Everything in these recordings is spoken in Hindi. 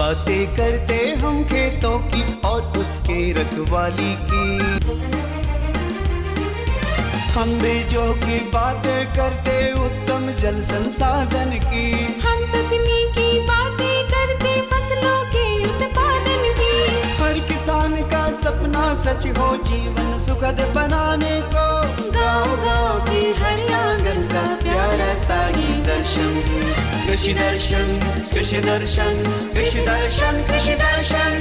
बातें करते हम खेतों की और उसके रखवाली की। हम बीजों की बातें करते उत्तम जल संसाधन की। हम तकनीकी बातें करते फसलों के उत्पादन की। हर किसान का सपना सच हो जीवन सुखद बनाने को। गाँव-गाँव के हर आंगन का प्यारा सा ये दर्शन। कृषि दर्शन, कृषि दर्शन, कृषि दर्शन, कृषि दर्शन,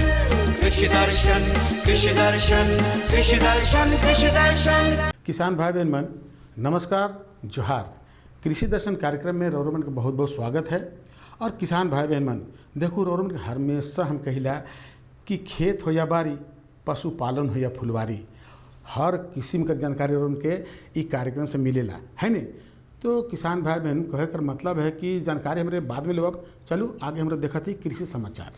कृषि दर्शन, कृषि दर्शन, कृषि दर्शन, कृषि दर्शन। किसान भाई बहन मन नमस्कार, जोहार। कृषि दर्शन कार्यक्रम में रोरमन का बहुत बहुत स्वागत है। और किसान भाई बहन मन देखो, रोरमन के हमेशा हम कहिला कि खेत हो या बारी, पशुपालन हो या फुलवारी, हर किस्म का जानकारी रोरमन के ई कार्यक्रम से मिलेला, है नहीं। तो किसान भाई बहन कहे कर मतलब है कि जानकारी हमारे बाद में लेवब। चलो आगे हमारे देखा थी कृषि समाचार।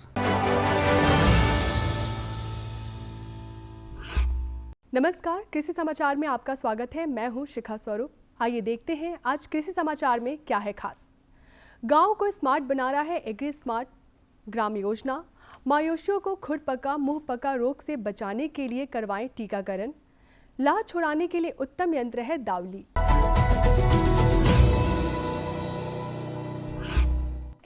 नमस्कार, कृषि समाचार में आपका स्वागत है। मैं हूं शिखा स्वरूप। आइए देखते हैं आज कृषि समाचार में क्या है खास। गांव को स्मार्ट बना रहा है एग्री स्मार्ट ग्राम योजना। मवेशियों को खुरपका मुंह पका रोग से बचाने के लिए करवाएं टीकाकरण। लाह छुड़ाने के लिए उत्तम यंत्र है दावली।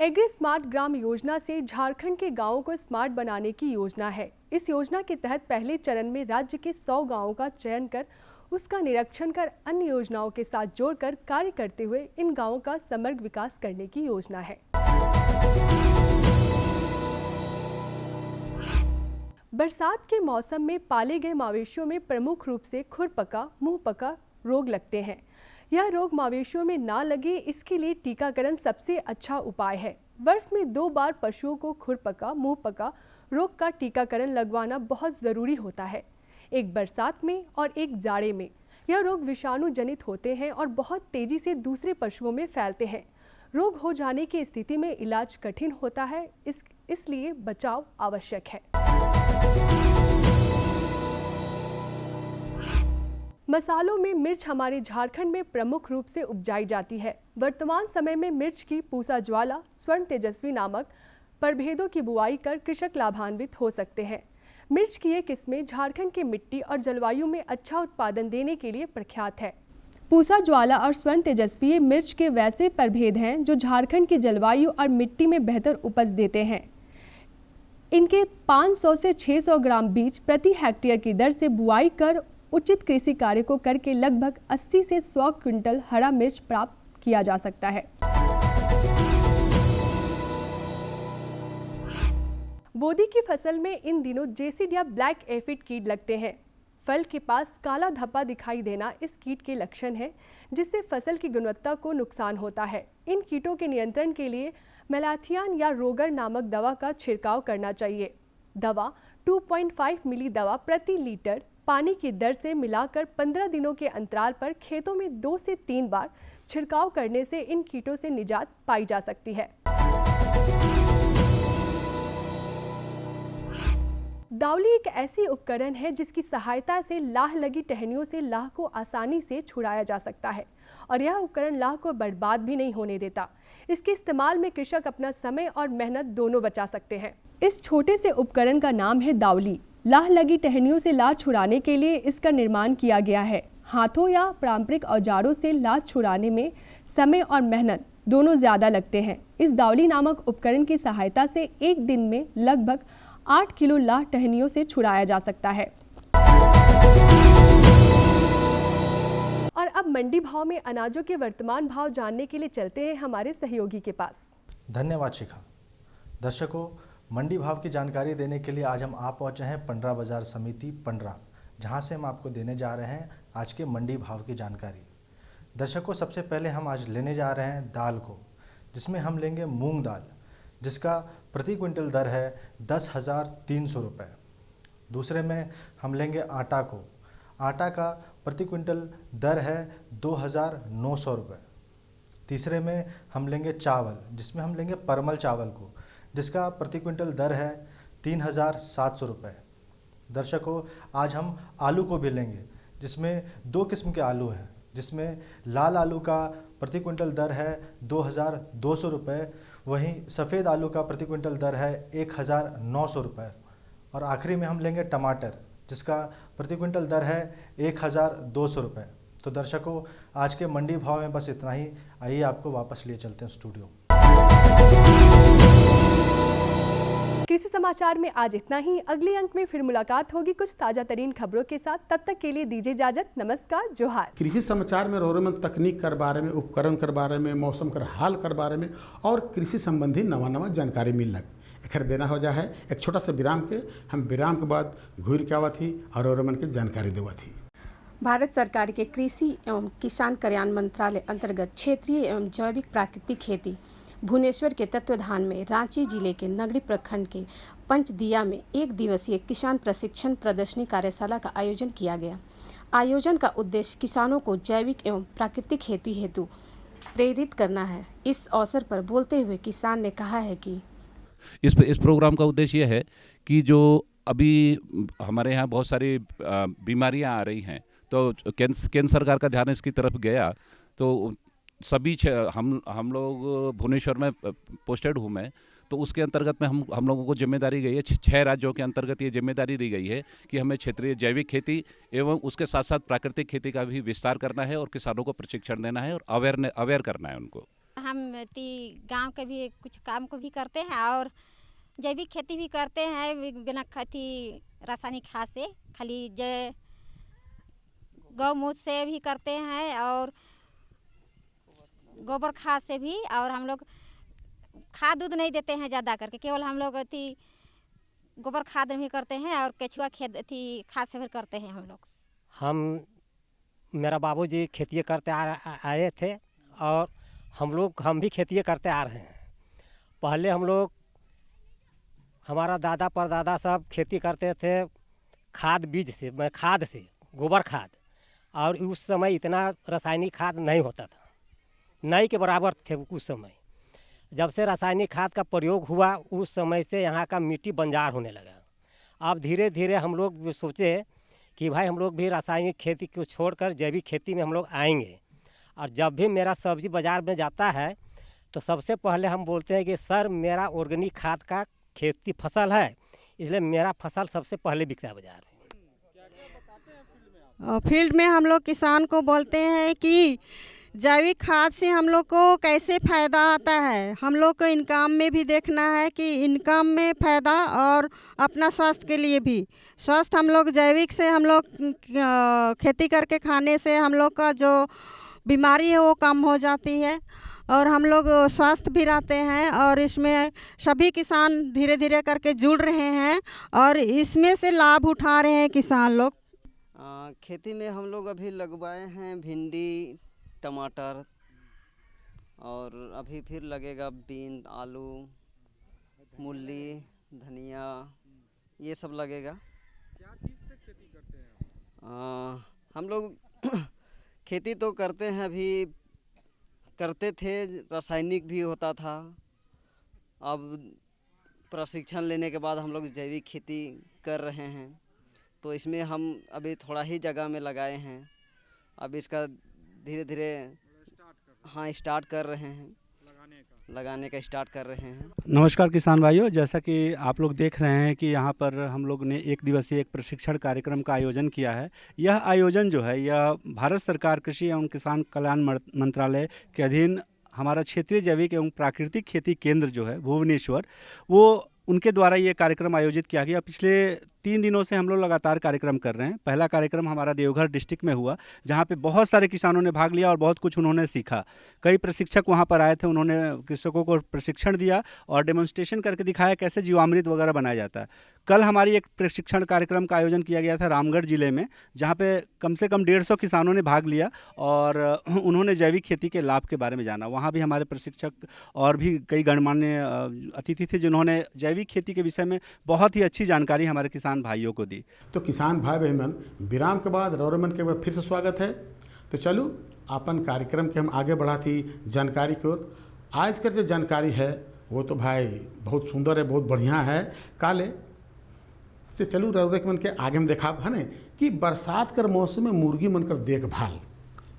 एग्री स्मार्ट ग्राम योजना से झारखंड के गांवों को स्मार्ट बनाने की योजना है। इस योजना के तहत पहले चरण में राज्य के 100 गांवों का चयन कर उसका निरीक्षण कर अन्य योजनाओं के साथ जोड़कर कार्य करते हुए इन गांवों का समग्र विकास करने की योजना है। बरसात के मौसम में पाले गए मवेशियों में प्रमुख रूप से खुरपका मुंह पका रोग लगते हैं। यह रोग मवेशियों में ना लगे, इसके लिए टीकाकरण सबसे अच्छा उपाय है। वर्ष में 2 बार पशुओं को खुरपका मुंह पका रोग का टीकाकरण लगवाना बहुत ज़रूरी होता है, एक बरसात में और एक जाड़े में। यह रोग विषाणु जनित होते हैं और बहुत तेज़ी से दूसरे पशुओं में फैलते हैं। रोग हो जाने की स्थिति में इलाज कठिन होता है, इसलिए बचाव आवश्यक है। मसालों में मिर्च हमारे झारखंड में प्रमुख रूप से उपजाई जाती है। वर्तमान समय में मिर्च की पूसा ज्वाला, स्वर्ण तेजस्वी नामक प्रभेदों की बुआई कर कृषक लाभान्वित हो सकते हैं। मिर्च की ये किस्में झारखंड के मिट्टी और जलवायु में अच्छा उत्पादन देने के लिए प्रख्यात है। पूसा ज्वाला और स्वर्ण तेजस्वी मिर्च के वैसे प्रभेद हैं जो झारखंड की जलवायु और मिट्टी में बेहतर उपज देते हैं। इनके 500 से 600 ग्राम बीज प्रति हेक्टेयर की दर से बुआई कर उचित कृषि कार्य को करके लगभग 80 से 100 क्विंटल हरा मिर्च प्राप्त किया जा सकता है। बोदी की फसल में इन दिनों जेसिडिया ब्लैक एफिड कीट लगते हैं। फल के पास काला धब्बा दिखाई देना इस कीट के लक्षण है, जिससे फसल की गुणवत्ता को नुकसान होता है। इन कीटों के नियंत्रण के लिए मेलाथियान या रोगर नामक दवा का छिड़काव करना चाहिए। दवा 2.5 मिली दवा प्रति लीटर पानी की दर से मिलाकर 15 दिनों के अंतराल पर खेतों में 2 से 3 बार छिड़काव करने से इन कीटों से निजात पाई जा सकती है। दावली एक ऐसी उपकरण है जिसकी सहायता से लाह लगी टहनियों से लाह को आसानी से छुड़ाया जा सकता है और यह उपकरण लाह को बर्बाद भी नहीं होने देता। इसके इस्तेमाल में कृषक अपना समय और मेहनत दोनों बचा सकते हैं। इस छोटे से उपकरण का नाम है दावली। लाह लगी टहनियों से लाह छुड़ाने के लिए इसका निर्माण किया गया है। हाथों या पारंपरिक औजारों से लाह छुड़ाने में समय और मेहनत दोनों ज़्यादा लगते हैं। इस दावली नामक उपकरण की सहायता से एक दिन में लगभग 8 किलो लाह टहनियों से छुड़ाया जा सकता है। और अब मंडी भाव में अनाजों के वर्तमान भाव जानने के लिए चलते हैं हमारे सहयोगी के पास। धन्यवाद शिखा। दर्शकों, मंडी भाव की जानकारी देने के लिए आज हम आप पहुंचे हैं पंडरा बाजार समिति पंडरा, जहां से हम आपको देने जा रहे हैं आज के मंडी भाव की जानकारी। दर्शकों, सबसे पहले हम आज लेने जा रहे हैं दाल को, जिसमें हम लेंगे मूंग दाल, जिसका प्रति क्विंटल दर है 10,300 रुपये। दूसरे में हम लेंगे आटा को। आटा का प्रति क्विंटल दर है 2,900 रुपये। तीसरे में हम लेंगे चावल, जिसमें हम लेंगे परमल चावल को, जिसका प्रति क्विंटल दर है 3,700 रुपये। दर्शकों, आज हम आलू को भी लेंगे, जिसमें 2 किस्म के आलू हैं, जिसमें लाल आलू का प्रति क्विंटल दर है 2,200 रुपये। वहीं सफ़ेद आलू का प्रति क्विंटल दर है 1900 रुपये। और आखिरी में हम लेंगे टमाटर, जिसका प्रति क्विंटल दर है 1200 रुपये। तो दर्शकों, आज के मंडी भाव में बस इतना ही। आइए आपको वापस लिए चलते हैं स्टूडियो। कृषि समाचार में आज इतना ही। अगले अंक में फिर मुलाकात होगी कुछ ताजा तरीन खबरों के साथ। तब तक के लिए दीजिए इजाजत। नमस्कार, जोहार। कृषि समाचार में रोरेमन तकनीक कर बारे में, उपकरण कर बारे में, मौसम कर हाल कर बारे में और कृषि संबंधी नवा जानकारी मिल लग। एक बेना हो जा है एक छोटा सा विराम के। हम विराम के बाद घूर के आवा थी और रोरेमन की जानकारी देवा थी। भारत सरकार के कृषि एवं किसान कल्याण मंत्रालय अंतर्गत क्षेत्रीय एवं जैविक प्राकृतिक खेती भुवनेश्वर के तत्वाधान में रांची जिले के नगड़ी प्रखंड के पंचदिया में 1 दिवसीय किसान प्रशिक्षण प्रदर्शनी कार्यशाला का आयोजन किया गया। आयोजन का उद्देश्य किसानों को जैविक एवं प्राकृतिक खेती हेतु प्रेरित करना है। इस अवसर पर बोलते हुए किसान ने कहा है कि इस प्रोग्राम का उद्देश्य यह है कि जो अभी हमारे यहाँ बहुत सारी बीमारियाँ आ रही हैं, तो केंद्र सरकार का ध्यान इसकी तरफ गया। तो सभी हम लोग भुवनेश्वर में पोस्टेड हूँ मैं, तो उसके अंतर्गत में हम लोगों को जिम्मेदारी गई है। 6 राज्यों के अंतर्गत ये जिम्मेदारी दी गई है कि हमें क्षेत्रीय जैविक खेती एवं उसके साथ साथ प्राकृतिक खेती का भी विस्तार करना है और किसानों को प्रशिक्षण देना है और अवेयर करना है उनको। हम गांव के भी कुछ काम को भी करते हैं और जैविक खेती भी करते हैं, बिना खेती रासायनिक खाद से, खाली गौमूत्र से भी करते हैं और गोबर खाद से भी। और हम लोग खाद दूध नहीं देते हैं ज़्यादा करके, केवल हम लोग गोबर खाद भी करते हैं और केचुआ खाद से भी करते हैं हम लोग। मेरा बाबूजी खेती करते आए थे और हम भी खेती करते आ रहे हैं। पहले हम लोग, हमारा दादा परदादा सब खेती करते थे खाद से, गोबर खाद, और उस समय इतना रासायनिक खाद नहीं होता था, नहीं के बराबर थे उस समय। जब से रासायनिक खाद का प्रयोग हुआ उस समय से यहाँ का मिट्टी बंजार होने लगा। अब धीरे धीरे हम लोग सोचे कि भाई हम लोग भी रासायनिक खेती को छोड़कर जैविक खेती में हम लोग आएंगे। और जब भी मेरा सब्जी बाज़ार में जाता है तो सबसे पहले हम बोलते हैं कि सर मेरा ऑर्गेनिक खाद का खेती फसल है, इसलिए मेरा फसल सबसे पहले बिकता है बाज़ार में। फील्ड में हम लोग किसान को बोलते हैं कि जैविक खाद से हम लोग को कैसे फ़ायदा आता है। हम लोग को इनकम में भी देखना है कि इनकम में फ़ायदा और अपना स्वास्थ्य के लिए भी। स्वास्थ्य हम लोग जैविक से हम लोग खेती करके खाने से हम लोग का जो बीमारी है वो कम हो जाती है और हम लोग स्वस्थ भी रहते हैं। और इसमें सभी किसान धीरे धीरे करके जुड़ रहे हैं और इसमें से लाभ उठा रहे हैं किसान लोग। खेती में हम लोग अभी लगवाए हैं भिंडी, टमाटर और अभी फिर लगेगा बीन, आलू, मूली, धनिया, ये सब लगेगा। क्या चीज़ से खेती करते हैं हम लोग खेती तो करते हैं, अभी करते थे, रासायनिक भी होता था। अब प्रशिक्षण लेने के बाद हम लोग जैविक खेती कर रहे हैं, तो इसमें हम अभी थोड़ा ही जगह में लगाए हैं। अब इसका धीरे धीरे स्टार्ट कर रहे हैं, लगाने का स्टार्ट कर रहे हैं। नमस्कार किसान भाइयों, जैसा कि आप लोग देख रहे हैं कि यहाँ पर हम लोग ने 1 दिवसीय एक प्रशिक्षण कार्यक्रम का आयोजन किया है। यह आयोजन जो है यह भारत सरकार कृषि एवं किसान कल्याण मंत्रालय के अधीन हमारा क्षेत्रीय जैविक एवं प्राकृतिक खेती केंद्र जो है भुवनेश्वर, वो उनके द्वारा ये कार्यक्रम आयोजित किया गया। पिछले 3 दिनों से हम लोग लगातार कार्यक्रम कर रहे हैं। पहला कार्यक्रम हमारा देवघर डिस्ट्रिक्ट में हुआ, जहाँ पे बहुत सारे किसानों ने भाग लिया और बहुत कुछ उन्होंने सीखा। कई प्रशिक्षक वहाँ पर आए थे, उन्होंने कृषकों को प्रशिक्षण दिया और डेमोन्स्ट्रेशन करके दिखाया कैसे जीवामृत वगैरह बनाया जाता है। कल हमारी एक प्रशिक्षण कार्यक्रम का आयोजन किया गया था रामगढ़ जिले में, जहाँ पे कम से कम 150 किसानों ने भाग लिया और उन्होंने जैविक खेती के लाभ के बारे में जाना। वहाँ भी हमारे प्रशिक्षक और भी कई गणमान्य अतिथि थे जिन्होंने जैविक खेती के विषय में बहुत ही अच्छी जानकारी हमारे किसान भाइयों को दी। तो किसान भाई बहन, विराम के बाद रोरेमन के बाद फिर से स्वागत है। तो चलो अपन कार्यक्रम के हम आगे बढ़ा थी जानकारी की ओर। आज का जो जानकारी है वो तो भाई बहुत सुंदर है, बहुत बढ़िया है। काले से चलू रोरेमन के आगे में देखा है न कि बरसात कर मौसम में मुर्गी मन कर देखभाल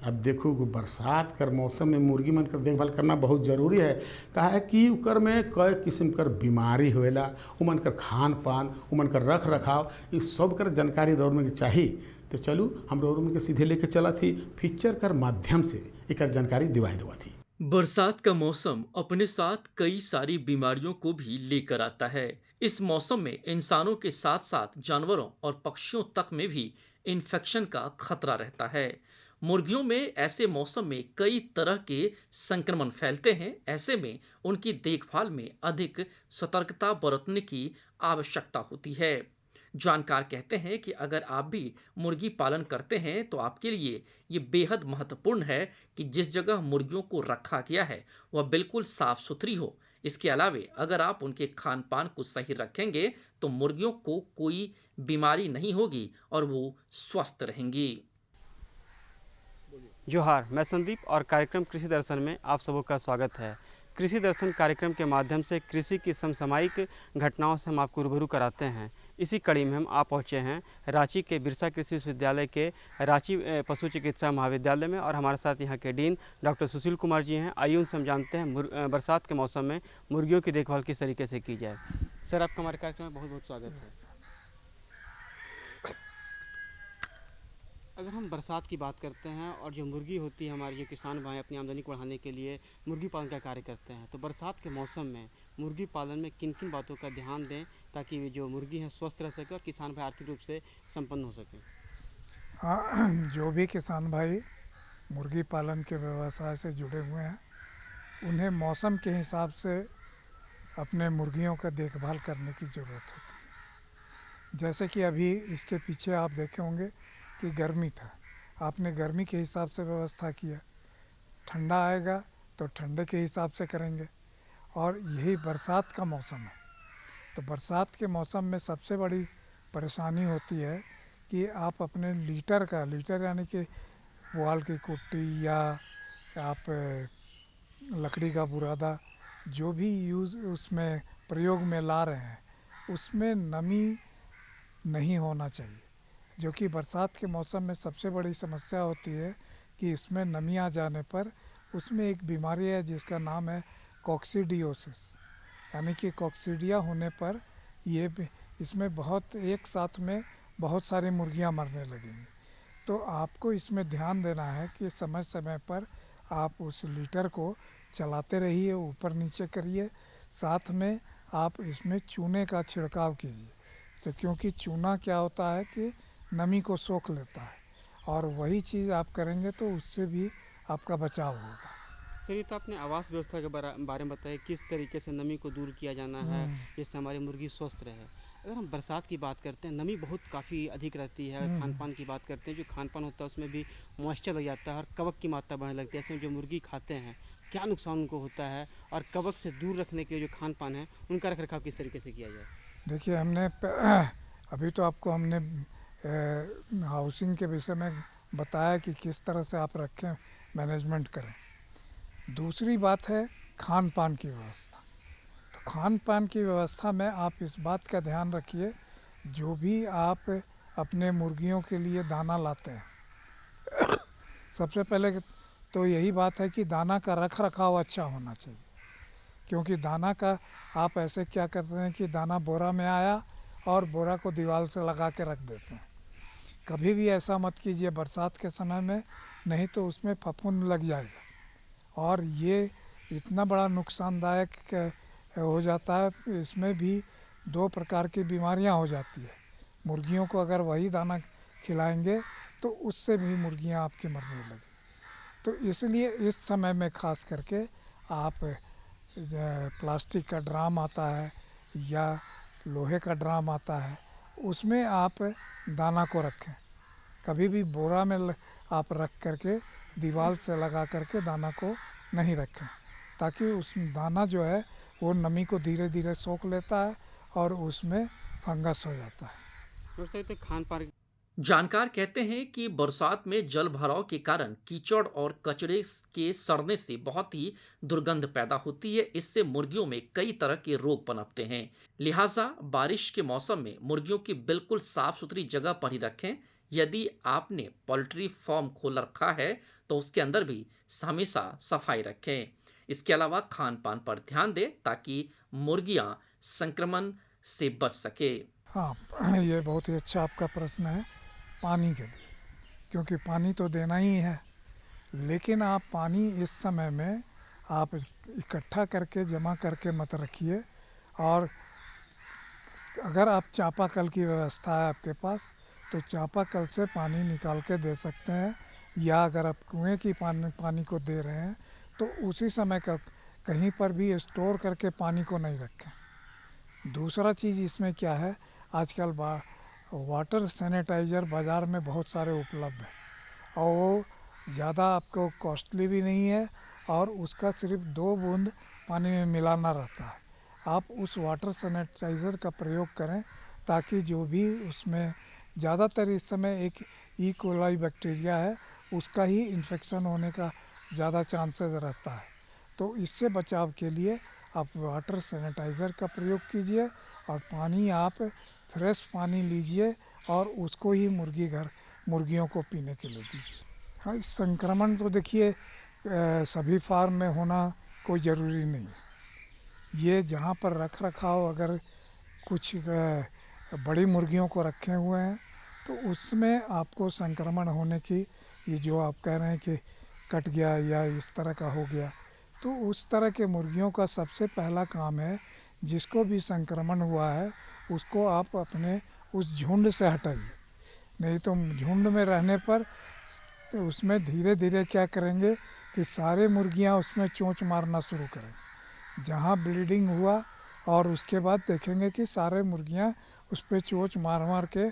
अब देखो कि बरसात कर मौसम में मुर्गी मन कर देखभाल करना बहुत जरूरी है। कहा है कि उकर में कई किस्म कर बीमारी होएला, उमन कर खान पान, उमन कर रख रखाव, ये सब कर जानकारी रोड में चाहिए। तो चलू हम रोड में के सीधे लेके चला थी फीचर कर माध्यम से एक जानकारी दिवाई देवा थी। बरसात का मौसम अपने साथ कई सारी बीमारियों को भी लेकर आता है। इस मौसम में इंसानों के साथ साथ जानवरों और पक्षियों तक में भी इन्फेक्शन का खतरा रहता है। मुर्गियों में ऐसे मौसम में कई तरह के संक्रमण फैलते हैं। ऐसे में उनकी देखभाल में अधिक सतर्कता बरतने की आवश्यकता होती है। जानकार कहते हैं कि अगर आप भी मुर्गी पालन करते हैं तो आपके लिए ये बेहद महत्वपूर्ण है कि जिस जगह मुर्गियों को रखा गया है वह बिल्कुल साफ सुथरी हो। इसके अलावे अगर आप उनके खान पान को सही रखेंगे तो मुर्गियों को कोई बीमारी नहीं होगी और वो स्वस्थ रहेंगी। जोहार, मैं संदीप और कार्यक्रम कृषि दर्शन में आप सबों का स्वागत है। कृषि दर्शन कार्यक्रम के माध्यम से कृषि की समसामयिक घटनाओं से हम आपको रूबरू कराते हैं। इसी कड़ी में हम आप पहुँचे हैं रांची के बिरसा कृषि विश्वविद्यालय के रांची पशु चिकित्सा महाविद्यालय में और हमारे साथ यहाँ के डीन डॉक्टर सुशील कुमार जी हैं। आइए उनसे हम जानते हैं बरसात के मौसम में मुर्गियों की देखभाल किस तरीके से की जाए। सर, आपका हमारे कार्यक्रम में बहुत बहुत स्वागत है। अगर हम बरसात की बात करते हैं और जो मुर्गी होती है, हमारे जो किसान भाई अपनी आमदनी को बढ़ाने के लिए मुर्गी पालन का कार्य करते हैं, तो बरसात के मौसम में मुर्गी पालन में किन किन बातों का ध्यान दें ताकि जो मुर्गी है स्वस्थ रह सके और किसान भाई आर्थिक रूप से संपन्न हो सके? हाँ, जो भी किसान भाई मुर्गी पालन के व्यवसाय से जुड़े हुए हैं उन्हें मौसम के हिसाब से अपने मुर्गियों का देखभाल करने की ज़रूरत होती है। जैसे कि अभी इसके पीछे आप देखे होंगे कि गर्मी था, आपने गर्मी के हिसाब से व्यवस्था किया। ठंडा आएगा तो ठंडे के हिसाब से करेंगे। और यही बरसात का मौसम है, तो बरसात के मौसम में सबसे बड़ी परेशानी होती है कि आप अपने लीटर यानी कि पुआल की कुट्टी या आप लकड़ी का बुरादा जो भी यूज़ उसमें प्रयोग में ला रहे हैं उसमें नमी नहीं होना चाहिए, जो कि बरसात के मौसम में सबसे बड़ी समस्या होती है कि इसमें नमी आ जाने पर उसमें एक बीमारी है जिसका नाम है कॉक्सीडियोसिस, यानी कि कॉक्सीडिया होने पर ये इसमें बहुत एक साथ में बहुत सारी मुर्गियां मरने लगेंगी। तो आपको इसमें ध्यान देना है कि समय समय पर आप उस लीटर को चलाते रहिए, ऊपर नीचे करिए। साथ में आप इसमें चूने का छिड़काव कीजिए, तो क्योंकि चूना क्या होता है कि नमी को सोख लेता है और वही चीज़ आप करेंगे तो उससे भी आपका बचाव होगा। सर, ये तो आपने आवास व्यवस्था के बारे में बताया किस तरीके से नमी को दूर किया जाना है जिससे हमारी मुर्गी स्वस्थ रहे। अगर हम बरसात की बात करते हैं, नमी बहुत काफ़ी अधिक रहती है। खान पान की बात करते हैं, जो खान पान होता है उसमें भी मॉइस्चर लग जाता है और कवक की मात्रा बढ़ने लगती है। ऐसे में जो मुर्गी खाते हैं क्या नुकसान उनको होता है और कवक से दूर रखने के लिए जो खान पान है उनका रख रखाव किस तरीके से किया जाए? देखिए, हमने अभी तो आपको हमने हाउसिंग के विषय में बताया कि किस तरह से आप रखें, मैनेजमेंट करें। दूसरी बात है खान पान की व्यवस्था। तो खान पान की व्यवस्था में आप इस बात का ध्यान रखिए, जो भी आप अपने मुर्गियों के लिए दाना लाते हैं सबसे पहले तो यही बात है कि दाना का रख रखाव अच्छा होना चाहिए, क्योंकि दाना का आप ऐसे क्या करते हैं कि दाना बोरा में आया और बोरा को दीवार से लगा के रख देते हैं। कभी भी ऐसा मत कीजिए बरसात के समय में, नहीं तो उसमें फफूंद लग जाएगा और ये इतना बड़ा नुकसानदायक हो जाता है। इसमें भी 2 प्रकार की बीमारियां हो जाती है। मुर्गियों को अगर वही दाना खिलाएंगे तो उससे भी मुर्गियां आपकी मरने लगेंगी। तो इसलिए इस समय में ख़ास करके आप प्लास्टिक का ड्राम आता है या लोहे का ड्राम आता है, उसमें आप दाना को रखें। कभी भी बोरा में आप रख करके दीवार से लगा करके दाना को नहीं रखें, ताकि उस दाना जो है वो नमी को धीरे धीरे सोख लेता है और उसमें फंगस हो जाता है। तो खान पान जानकार कहते हैं कि बरसात में जल भराव के कारण कीचड़ और कचरे के सड़ने से बहुत ही दुर्गंध पैदा होती है। इससे मुर्गियों में कई तरह के रोग पनपते हैं। लिहाजा बारिश के मौसम में मुर्गियों की बिल्कुल साफ सुथरी जगह पर ही रखें। यदि आपने पोल्ट्री फार्म खोल रखा है तो उसके अंदर भी हमेशा सफाई रखें। इसके अलावा खान पान पर ध्यान दें ताकि मुर्गियां संक्रमण से बच सके। हाँ, ये बहुत ही अच्छा आपका प्रश्न है पानी के लिए, क्योंकि पानी तो देना ही है, लेकिन आप पानी इस समय में आप इकट्ठा करके जमा करके मत रखिए। और अगर आप चापाकल की व्यवस्था है आपके पास तो चापाकल से पानी निकाल के दे सकते हैं, या अगर आप कुएं की पानी को दे रहे हैं तो उसी समय का कहीं पर भी स्टोर करके पानी को नहीं रखें। दूसरा चीज़ इसमें क्या है, आजकल वाटर सैनिटाइज़र बाज़ार में बहुत सारे उपलब्ध हैं और वो ज़्यादा आपको कॉस्टली भी नहीं है और उसका सिर्फ 2 बूंद पानी में मिलाना रहता है। आप उस वाटर सैनिटाइज़र का प्रयोग करें ताकि जो भी उसमें ज़्यादातर इस समय एक ई कोलाई बैक्टीरिया है उसका ही इन्फेक्शन होने का ज़्यादा चांसेस रहता है। तो इससे बचाव के लिए आप वाटर सैनिटाइज़र का प्रयोग कीजिए और पानी आप फ्रेश पानी लीजिए और उसको ही मुर्गियों को पीने के लिए दीजिए। हाँ, इस संक्रमण तो देखिए सभी फार्म में होना कोई ज़रूरी नहीं है। ये जहाँ पर रख रखाव अगर कुछ बड़ी मुर्गियों को रखे हुए हैं तो उसमें आपको संक्रमण होने की, ये जो आप कह रहे हैं कि कट गया या इस तरह का हो गया, तो उस तरह के मुर्गियों का सबसे पहला काम है जिसको भी संक्रमण हुआ है उसको आप अपने उस झुंड से हटाइए। नहीं तो झुंड में रहने पर तो उसमें धीरे धीरे क्या करेंगे कि सारे मुर्गियां उसमें चोंच मारना शुरू करेंगे। जहां ब्लीडिंग हुआ और उसके बाद देखेंगे कि सारे मुर्गियां उस पर चोंच मार मार के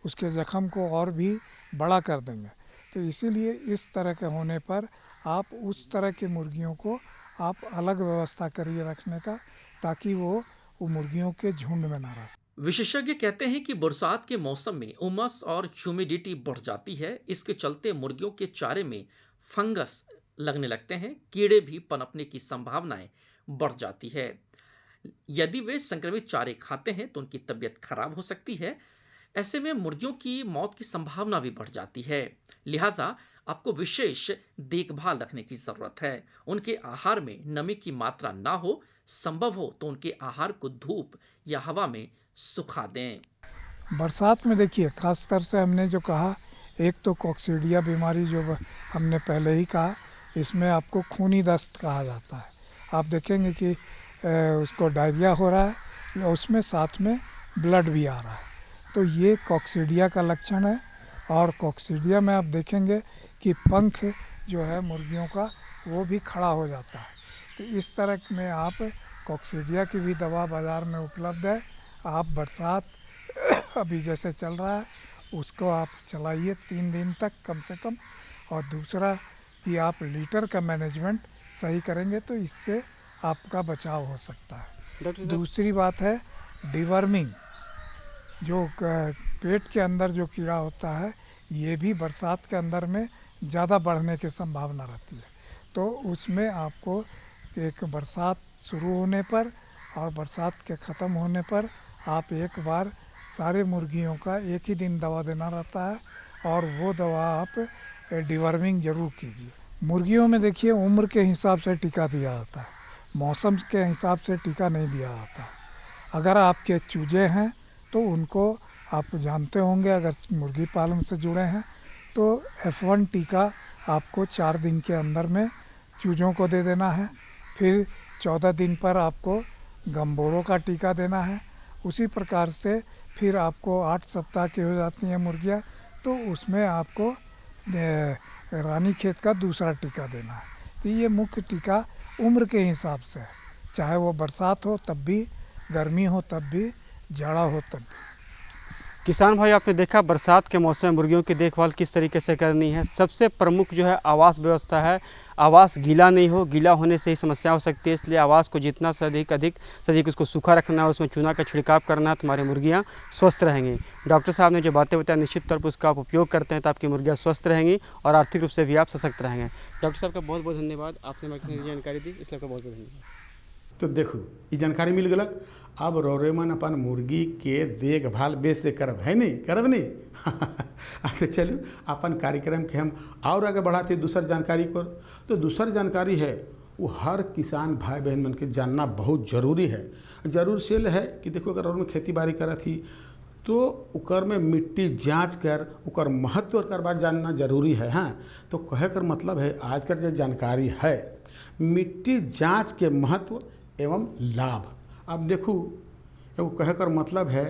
उसके ज़ख़म को और भी बड़ा कर देंगे। तो इसीलिए इस तरह के होने पर आप उस तरह की मुर्गियों को आप अलग व्यवस्था करिए रखने का, ताकि वो मुर्गियों के झुंड में ना रह सके। विशेषज्ञ कहते हैं कि बरसात के मौसम में उमस और ह्यूमिडिटी बढ़ जाती है। इसके चलते मुर्गियों के चारे में फंगस लगने लगते हैं, कीड़े भी पनपने की संभावनाएं बढ़ जाती है। यदि वे संक्रमित चारे खाते हैं तो उनकी तबीयत खराब हो सकती है। ऐसे में मुर्गियों की मौत की संभावना भी बढ़ जाती है। लिहाजा आपको विशेष देखभाल रखने की जरूरत है। उनके आहार में नमी की मात्रा ना हो, संभव हो तो उनके आहार को धूप या हवा में सुखा दें। बरसात में देखिए खासतौर से हमने जो कहा, एक तो कॉक्सीडिया बीमारी जो हमने पहले ही कहा, इसमें आपको खूनी दस्त कहा जाता है। आप देखेंगे कि उसको डायरिया हो रहा है, उसमें साथ में ब्लड भी आ रहा है, तो ये कॉक्सीडिया का लक्षण है। और कॉक्सीडिया में आप देखेंगे कि पंख जो है मुर्गियों का वो भी खड़ा हो जाता है। तो इस तरह में आप कॉक्सीडिया की भी दवा बाज़ार में उपलब्ध है। आप बरसात अभी जैसे चल रहा है उसको आप चलाइए 3 दिन तक कम से कम। और दूसरा कि आप लीटर का मैनेजमेंट सही करेंगे तो इससे आपका बचाव हो सकता है। दूसरी बात है डिवर्मिंग, जो पेट के अंदर जो कीड़ा होता है ये भी बरसात के अंदर में ज़्यादा बढ़ने की संभावना रहती है। तो उसमें आपको एक बरसात शुरू होने पर और बरसात के ख़त्म होने पर आप एक बार सारे मुर्गियों का एक ही दिन दवा देना रहता है और वो दवा आप डिवर्मिंग ज़रूर कीजिए। मुर्गियों में देखिए उम्र के हिसाब से टीका दिया जाता है, मौसम के हिसाब से टीका नहीं दिया जाता। अगर आपके चूजे हैं तो उनको आप जानते होंगे, अगर मुर्गी पालन से जुड़े हैं तो F1 टीका आपको 4 दिन के अंदर में चूज़ों को दे देना है। फिर 14 दिन पर आपको गम्बोरों का टीका देना है। उसी प्रकार से फिर आपको 8 सप्ताह की हो जाती हैं मुर्गियाँ तो उसमें आपको रानीखेत का दूसरा टीका देना है। तो ये मुख्य टीका उम्र के हिसाब से है, चाहे वो बरसात हो तब भी, गर्मी हो तब भी, जाड़ा हो तब भी। किसान भाई, आपने देखा बरसात के मौसम में मुर्गियों की देखभाल किस तरीके से करनी है। सबसे प्रमुख जो है आवास व्यवस्था है। आवास गीला नहीं हो, गीला होने से ही समस्या हो सकती है, इसलिए आवास को जितना से अधिक उसको सूखा रखना है, उसमें चूना का छिड़काव करना है, तुम्हारी मुर्गियाँ स्वस्थ रहेंगी। डॉक्टर साहब ने जो बातें बताया निश्चित तौर पर उसका आप उपयोग करते हैं तो आपकी मुर्गियाँ स्वस्थ रहेंगी और आर्थिक रूप से भी आप सशक्त रहेंगे। डॉक्टर साहब का बहुत बहुत धन्यवाद, आपने हमारे जानकारी दी, इसलिए आपका बहुत बहुत धन्यवाद। तो देखो ये जानकारी मिल गलक। अब रोरेमन अपन मुर्गी के देखभाल बेस से करब है नहीं, करब नहीं। आगे चलो अपन कार्यक्रम के हम और आगे बढ़ाते दूसर जानकारी को। तो दूसर जानकारी है वो हर किसान भाई बहन मन के जानना बहुत जरूरी है। जरूर से है कि देखो अगर और खेती बाड़ी करत ही तो उकर में मिट्टी जांच कर उकर महत्व कर बात जानना जरूरी है। हाँ, तो कहे कर मतलब है आज कर जो जानकारी है मिट्टी जांच के महत्व एवं लाभ। अब देखो एगो कहे कर मतलब है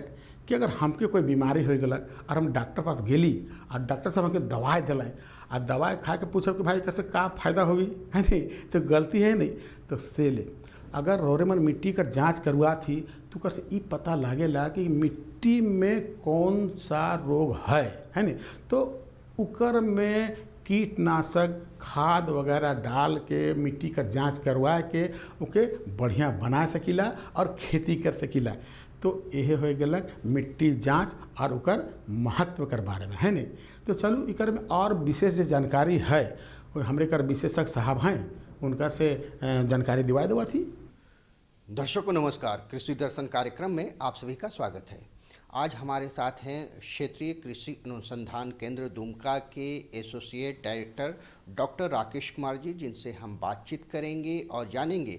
कि अगर हमके कोई बीमारी हो गलक और हम डॉक्टर पास गेली और डॉक्टर साहब हमके दवाई दिलाएं और दवाई खा के पूछब कि भाई कैसे का फायदा होगी, है नहीं, तो गलती है नहीं। तो से ले अगर रोरेमन मिट्टी कर जांच करवा थी तो कर से ई पता लागेला कि मिट्टी में कौन सा रोग है नहीं, तो उकर में कीटनाशक खाद वगैरह डाल के मिट्टी का जांच करवा के ओके बढ़िया बना सकीला और खेती कर सकीला। तो यह हो गलक मिट्टी जांच और उकर महत्व कर बारे में, है नहीं। तो चलो इकर में और विशेष जो जानकारी है वो हमरे कर विशेषज्ञ साहब हैं उनका से जानकारी दिवा देवा थी। दर्शकों नमस्कार, कृषि दर्शन कार्यक्रम में आप सभी का स्वागत है। आज हमारे साथ हैं क्षेत्रीय कृषि अनुसंधान केंद्र दुमका के associate director doctor Rakesh Kumar ji, जिनसे हम बातचीत करेंगे और जानेंगे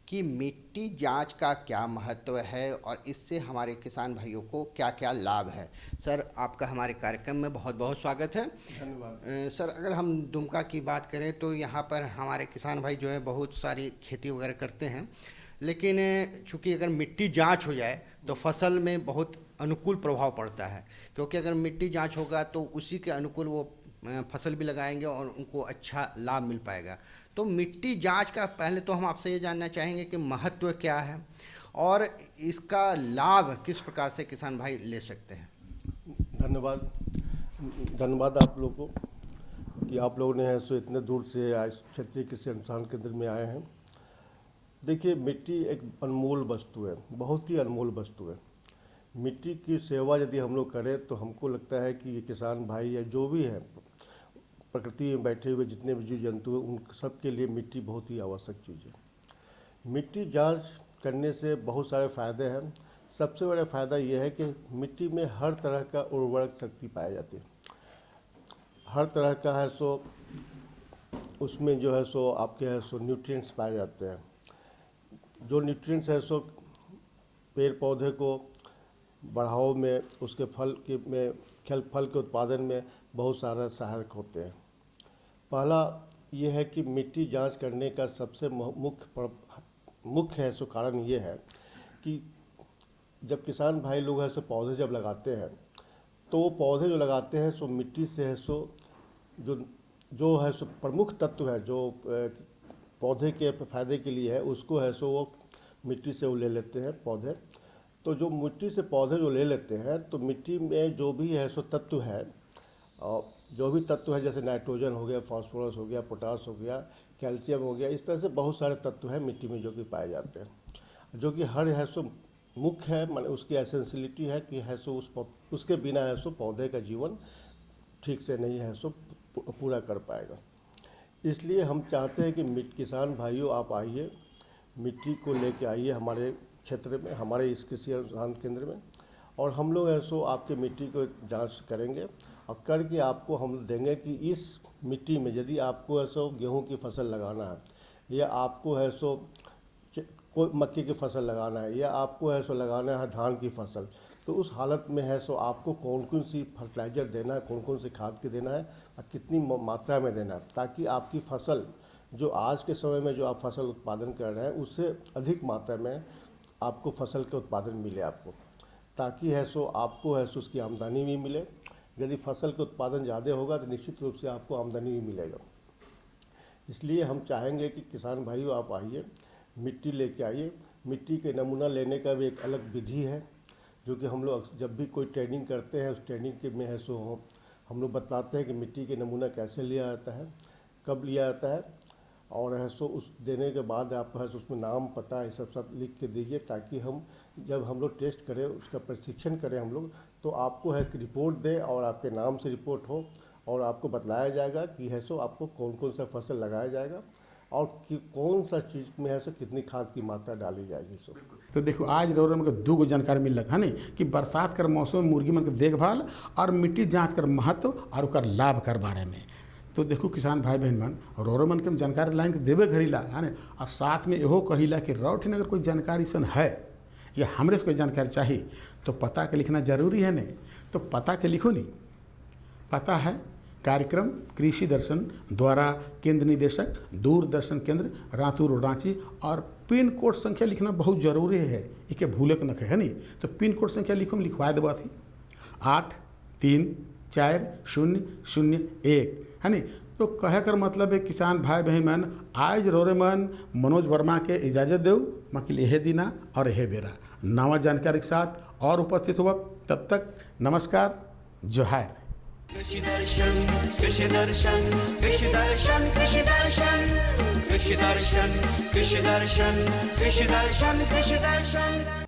कि मिट्टी जांच का क्या महत्व है और इससे हमारे किसान भाइयों को क्या क्या लाभ है। सर, आपका हमारे कार्यक्रम में बहुत बहुत स्वागत है। धन्यवाद। सर, अगर हम दुमका की बात करें तो यहाँ पर हमारे किसान भाई जो है बहुत सारी खेती वगैरह करते हैं, लेकिन चूँकि अगर मिट्टी जांच हो जाए तो फसल में बहुत अनुकूल प्रभाव पड़ता है, क्योंकि अगर मिट्टी जांच होगा तो उसी के अनुकूल वो फसल भी लगाएंगे और उनको अच्छा लाभ मिल पाएगा। तो मिट्टी जांच का पहले तो हम आपसे ये जानना चाहेंगे कि महत्व क्या है और इसका लाभ किस प्रकार से किसान भाई ले सकते हैं। धन्यवाद आप लोगों को कि आप लोगों ने सो इतने दूर से आज क्षेत्रीय कृषि अनुसंधान केंद्र में आए हैं। देखिए, मिट्टी एक अनमोल वस्तु है, बहुत ही अनमोल वस्तु है। मिट्टी की सेवा यदि हम लोग करें तो हमको लगता है कि ये किसान भाई या जो भी है प्रकृति में बैठे हुए जितने भी जीव जंतु हैं उन सबके लिए मिट्टी बहुत ही आवश्यक चीज़ है। मिट्टी जांच करने से बहुत सारे फ़ायदे हैं। सबसे बड़ा फ़ायदा ये है कि मिट्टी में हर तरह का उर्वरक शक्ति पाई जाती है, हर तरह का है सो उसमें जो है सो आपके है सो न्यूट्रिएंट्स पाए जाते हैं। जो न्यूट्रिएंट्स है सो पेड़ पौधे को बढ़ाव में, उसके फल के उत्पादन में बहुत सारा सहायक होते हैं। पहला ये है कि मिट्टी जांच करने का सबसे मुख्य है सो कारण ये है कि जब किसान भाई लोग है सो पौधे जब लगाते हैं तो वो पौधे जो लगाते हैं सो मिट्टी से है सो जो है सो प्रमुख तत्व है जो पौधे के फायदे के लिए है उसको है सो वो मिट्टी से वो ले लेते हैं पौधे। तो जो मिट्टी से पौधे जो ले लेते हैं तो मिट्टी में जो भी है सो तत्व है और जो भी तत्व है जैसे नाइट्रोजन हो गया, फास्फोरस हो गया, पोटास हो गया, कैल्शियम हो गया, इस तरह से बहुत सारे तत्व हैं मिट्टी में जो कि पाए जाते हैं, जो कि हर है सो मुख्य है, माने उसकी एसेंशियलिटी है कि है सो उसके बिना है सो पौधे का जीवन ठीक से नहीं है सो पूरा कर पाएगा। इसलिए हम चाहते हैं कि किसान भाइयों आप आइए, मिट्टी को लेके आइए हमारे क्षेत्र में, हमारे इस कृषि अनुसंधान केंद्र में, और हम लोग है सो आपके मिट्टी को जांच करेंगे और करके आपको हम देंगे कि इस मिट्टी में यदि आपको है सो गेहूं की फसल लगाना है या आपको है सो कोई मक्के की फसल लगाना है या आपको है सो लगाना है धान की फसल, तो उस हालत में है सो आपको कौन कौन सी फर्टिलाइज़र देना है, कौन कौन सी खाद की देना है और कितनी मात्रा में देना है, ताकि आपकी फसल जो आज के समय में जो आप फसल उत्पादन कर रहे हैं उससे अधिक मात्रा में आपको फसल का उत्पादन मिले आपको, ताकि है सो आपको है सो उसकी आमदनी भी मिले। यदि फसल का उत्पादन ज़्यादा होगा तो निश्चित रूप से आपको आमदनी भी मिलेगा। इसलिए हम चाहेंगे कि किसान भाइयों आप आइए, मिट्टी लेके आइए। मिट्टी के नमूना लेने का भी एक अलग विधि है जो कि हम लोग जब भी कोई ट्रेनिंग करते हैं उस ट्रेनिंग के में है सो हम लोग बताते हैं कि मिट्टी के नमूना कैसे लिया जाता है, कब लिया जाता है, और है सो उस देने के बाद आप है सो उसमें नाम पता ये सब लिख के दीजिए, ताकि हम जब हम लोग टेस्ट करें उसका प्रशिक्षण करें हम लोग तो आपको है कि रिपोर्ट दें और आपके नाम से रिपोर्ट हो और आपको बतलाया जाएगा कि है सो आपको कौन कौन सा फसल लगाया जाएगा और कौन सा चीज़ में है सो कितनी खाद की मात्रा डाली जाएगी सो। तो देखो आज रौरम के दो गो जानकारी मिल है नहीं कि बरसात कर मौसम में मुर्गी मन के देखभाल और मिट्टी जांच कर महत्व और उकर लाभ कर बारे में। तो देखो किसान भाई बहन मन रौरो मन के जानकारी लाइन के देवे घरीला है ना, और साथ में यहो कहिला कि रौठिन अगर कोई जानकारी सन है या हमरे से कोई जानकारी चाहिए तो पता के लिखना जरूरी है नहीं, तो पता के लिखो नहीं। पता है कार्यक्रम कृषि दर्शन द्वारा केंद्र निदेशक दूरदर्शन केंद्र रातूर रांची, और पिन कोड संख्या लिखना बहुत जरूरी है, इके भूले के नखे है नहीं। तो पिन कोड संख्या लिखो लिखवा देवा थी 834001 है नहीं। तो कहे कर मतलब है किसान भाई बहन मन आज रोरे मन मनोज वर्मा के इजाज़त दो मकिल यह दिना और यह बेरा नवा जानकारी के साथ और उपस्थित हुआ। तब तक नमस्कार, जोहार। कृषि दर्शन कृषि दर्शन कृषि दर्शन कृषि दर्शन कृषि दर्शन कृषि दर्शन कृषि दर्शन कृषि दर्शन।